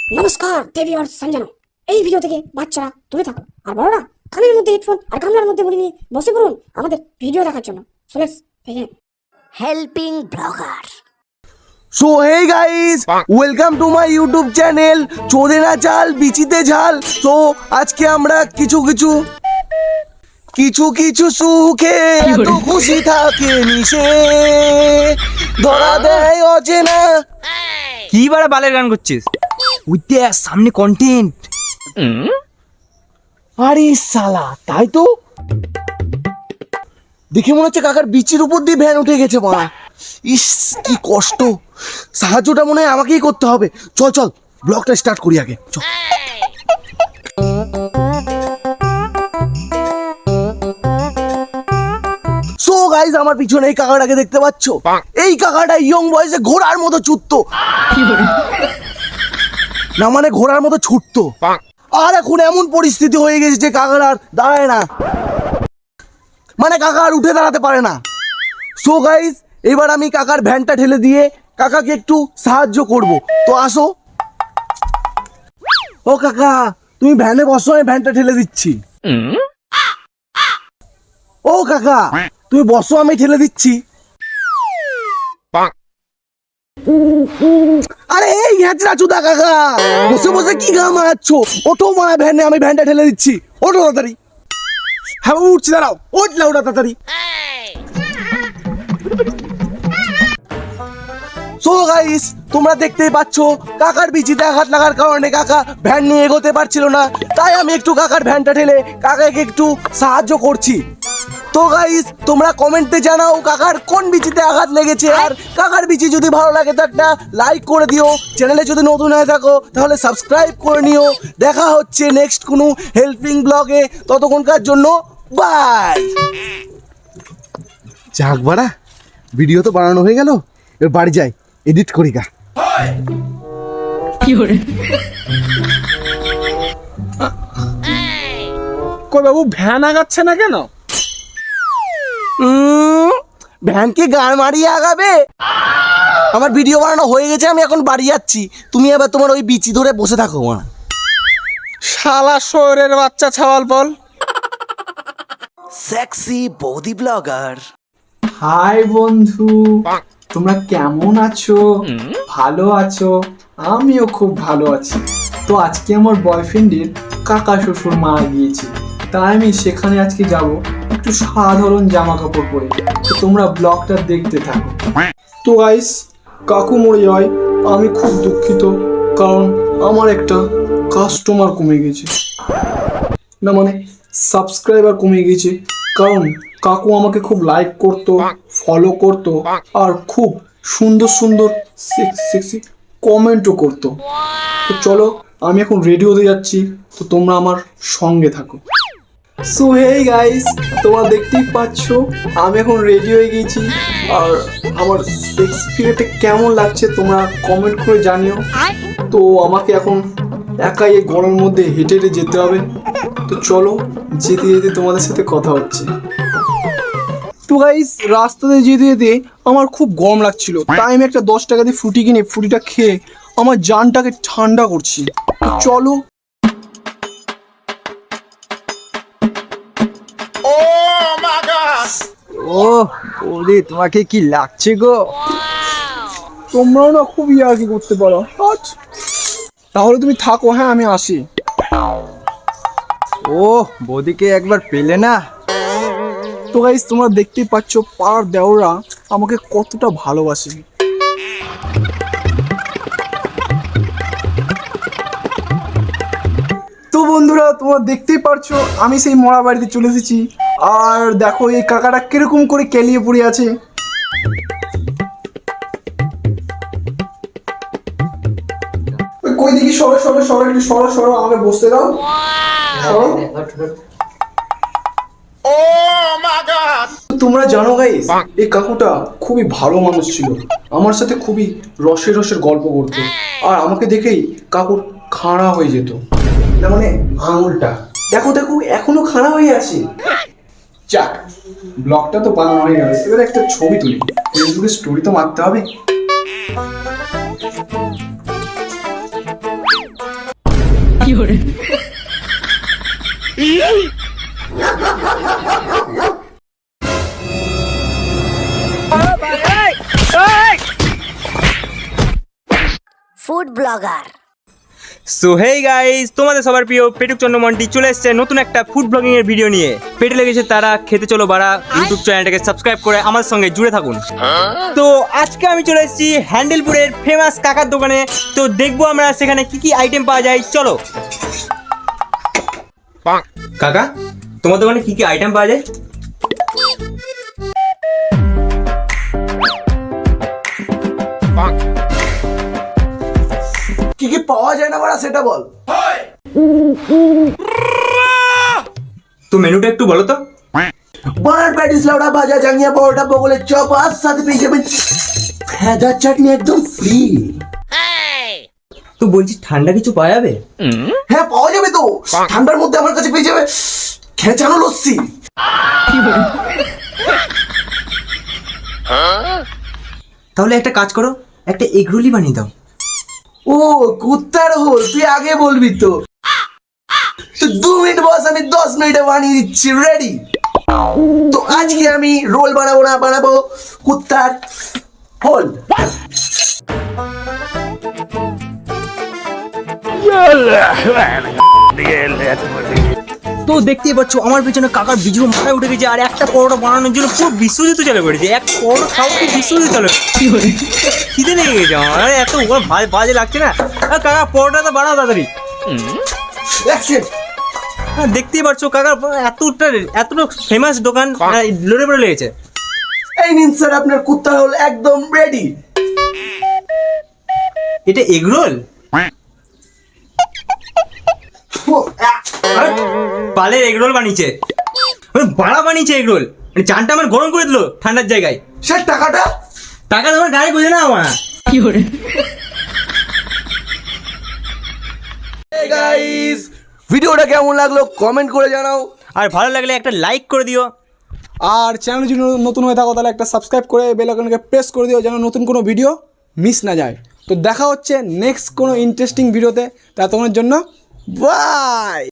নমস্কার দেবী আর সঞ্জনা। এই ভিডিও থেকে বাচ্চারা দূরে থাকো আর বড়রা কানের মধ্যে হেডফোন আর গামলার মধ্যে মুড়ি নিয়ে বসে পড়ুন আমাদের ভিডিও দেখার জন্য। So let's begin. Helping blogger. So hey guys, welcome to my YouTube channel চোদে না চাল বিচিতে ঝাল। তো আজকে আমরা কিছু সুখে এত খুশি থাকে মিশে ধরা দেয় অচেনা। কি বারে বালের গান করছিস? উইতে সামনে কন্টেন্ট। আরে সালা, তাই তো দেখে মনে হচ্ছে কাকার বিচির উপর দিয়ে ভ্যান উঠে গেছে। মা ইস কি কষ্ট, সাহায্যটা মনে হয় আমাকেই করতে হবে। চল চল ব্লগটা স্টার্ট করি আগে, চল। সো গাইস, আমার পিছনে এই কাকাটাকে দেখতে পাচ্ছ? এই কাকাটা ইয়ং বয়সে ঘোড়ার মতো ছুটতো, না মানে ঘোড়ার মতো ছুটতো। আর এখন এমন পরিস্থিতি হয়ে গেছে যে কাকার আর দাঁড়ায় না, মানে কাকা আর উঠে দাঁড়াতে পারে না। সো গাইস, এবার আমি কাকার ভ্যানটা ঠেলে দিয়ে কাকাকে একটু সাহায্য করব। তো আসো। ও কাকা, তুমি ভ্যানে বসো, আমি ভ্যানটা ঠেলে দিচ্ছি। ও কাকা, তুমি বসো, আমি ঠেলে দিচ্ছি। আরে এই হ্যাচড়া চুদা কাকা, বসে বসে কি গা মারাচ্ছ? ওঠো মা ভ্যানে, আমি ভ্যানটা ঠেলে দিচ্ছি। ওঠো তাড়াতাড়ি। হ্যাঁ উঠছি, দাঁড়াও। ওঠলে ওটা তাড়াতাড়ি। সো গাইস, তোমরা দেখতেই পাচ্ছ কাকার বিচিতে আঘাত লাগার কারণে কাকা ভ্যান নিয়ে এগোতে পারছিল না। তাই আমি একটু কাকার ভ্যানটা ঠেলে কাকাকে একটু সাহায্য করছি। তো গাইস, তোমরা কমেন্টে জানাও কাকার কোন বিচিতে আঘাত লেগেছে। আর কাকার বিচি যদি ভালো লাগে তো একটা লাইক করে দিও। চ্যানেলে যদি নতুন হয়ে থাকো তাহলে সাবস্ক্রাইব করে নিও। দেখা হচ্ছে নেক্সট কোনো হেল্পিং ব্লগে। ততক্ষণকার জন্য বাই। যাক বাড়া, ভিডিও তো বানানো হয়ে গেল, এবার বাড়ি যাই, এডিট করি গা। কই বাবু, ভ্যান আগাচ্ছে না কেন? ভ্যানকে গান মারিয়ে আগাবে? আমার ভিডিও বানানো হয়ে গেছে, আমি এখন বাড়ি যাচ্ছি। তুমি এবার তোমার ওই বিচি ধরে বসে থাকো। মা শালা শহরের বাচ্চা ছাওয়াল বল। সেক্সি বৌদি ব্লগার। হাই বন্ধু, তোমরা কেমন আছো? ভালো আছো? আমিও খুব ভালো আছি। তো আজকে আমার বয়ফ্রেন্ডের কাকা শ্বশুর মারা গিয়েছে, তাই আমি সেখানে আজকে যাব একটু সাধারণ জামা কাপড় পরে। তো তোমরা ব্লগটা দেখতে থাকো। তো গাইস, কাকু মরে যায়, আমি খুব দুঃখিত, কারণ আমার একটা কাস্টমার কমে গেছে, না মানে সাবস্ক্রাইবার কমে গেছে। কারণ কাকু আমাকে খুব লাইক করতো, ফলো করতো, আর খুব সুন্দর সুন্দর সেক্সি কমেন্টও করতো। তো চলো, আমি এখন রেডি হতে যাচ্ছি, তো তোমরা আমার সঙ্গে থাকো। সো হেই গাইস, তোমরা দেখতেই পাচ্ছ আমি এখন রেডি হয়ে গেছি। আর আমার সেক্স ফিগারটা কেমন লাগছে তোমরা কমেন্ট করে জানিও। তো আমাকে এখন একাই এই গরমের মধ্যে হেঁটে হেঁটে যেতে হবে। তো চলো, যেতে যেতে তোমাদের সাথে কথা হচ্ছে। তো গাইস, রাস্তাতে যেতে যেতে আমার খুব গরম লাগছিল, তাই আমি একটা 10 টাকা দিয়ে ফ্রুটি কিনে ফ্রুটিটা খেয়ে আমার জানটাকে ঠান্ডা করছি। তো চলো। ও বৌদি, তোমাকে কি লাগছে গো? তোমরাও না খুব ইয়ার্কি করতে পারো। তাহলে তুমি থাকো, হ্যাঁ আমি আসি। ও বৌদিকে একবার পেলে না? তো গাইস, তোমরা দেখতেই পাচ্ছ পাড়ার দেওরা আমাকে কতটা ভালোবাসে। তো বন্ধুরা, তোমরা দেখতেই পারছো আমি সেই মরা বাড়িতে চলে এসেছি। আর দেখো এই কাকাটা কিরকম করে কেলিয়ে পড়ে আছে। কই দেখি, সরো সরো সরো, একটু সরো সরো, আমাকে বসতে দাও। সরো। তোমরা জানো গাইস, এই কাকুটা খুবই ভালো মানুষ ছিল, আমার সাথে খুবই রসের রসের গল্প করতো। আর আমাকে দেখেই কাকুর খাড়া হয়ে যেত, না মানে আঙুলটা দেখো দেখো এখনো খাড়া হয়ে আছে। যাক, ব্লগটা তো বানানো হয়ে গেল, এবার একটা ছবি তুলি, ফেসবুকে স্টোরি তো মারতে হবে। Food blogger. So hey guys, তোমাদের সবার প্রিয় পেটুক চন্দ্রমন্টি চলে এসেছে নতুন একটা ফুড ব্লগিং এর ভিডিও নিয়ে। পেটে লেগেছে তারা খেতে চলো বাড়া ইউটিউব চ্যানেলটাকে সাবস্ক্রাইব করে আমার সঙ্গে জুড়ে থাকুন। তো আজকে আমি চলে এসেছি হ্যান্ডেলপুরের ফেমাস কাকার দোকানে। তো দেখবো আমরা সেখানে কি কি আইটেম পাওয়া যায়, চলো। কাকা, তোমার দোকানে কি কি আইটেম পাওয়া যায়? কি কি পাওয়া যায় না বাড়া সেটা বল। তো মেনুটা একটু বলো তো। বানার প্যাটিস, লাউডা, ভাজা, জাঙ্গিয়া, পরোটা, বগলের চপ, আর সাথে পেয়ে যাবেন ভেজা চাটনি একদম ফ্রি। তো বলছি ঠান্ডা কিছু পাওয়া যাবে? হ্যাঁ পাওয়া যাবে তো। ঠান্ডার মধ্যে আমার কাছে পেয়ে যাবে খেঁচানো লস্যি। তাহলে একটা কাজ করো, একটা এগরোলই বানিয়ে দাও। ও কুত্তার হোল, তুই আগে বলবি তো। 2 মিনিট বস, আমি 10 মিনিটে বানিয়ে দিচ্ছি, রেডি। তো আজকে আমি রোল বানাবো না, বানাবো কুত্তার হোল। তো দেখতেই পাচ্ছ আমার পিছনে কাকার বিজু মাথায় উঠে গেছে, আর একটা পরোটা বানানোর জন্য পুরো বিশ্বজিৎ চলে পড়েছে। এক পরোটা খাওয়া বিশ্বজিৎ চলে খিদে লেগে গেছে আমার, এত বাজে লাগছে না। কাকা পরোটা তো বানাও তাড়াতাড়ি। হ্যাঁ দেখতেই পাচ্ছ কাকার এতটা ফেমাস দোকান লড়ে পড়ে লেগেছে। এই নিন স্যার আপনার কুত্তার হোল একদম রেডি। এটা এগরোল? পালের এগরোল বানিয়েছে, বাড়া বানিয়েছে এগরোল, চানটা আমার গরম করে দিল ঠান্ডার জায়গায়। সে টাকাটা তোমার গাড়ি বোঝে না আমার। গাইস, ভিডিওটা কেমন লাগলো কমেন্ট করে জানাও, আর ভালো লাগলে একটা লাইক করে দিও। আর চ্যানেল যদি নতুন হয়ে থাকো তাহলে একটা সাবস্ক্রাইব করে বেল আইকনকে প্রেস করে দিও যেন নতুন কোনো ভিডিও মিস না যায়। তো দেখা হচ্ছে নেক্সট কোনো ইন্টারেস্টিং ভিডিওতে, ততক্ষণের জন্য বাই।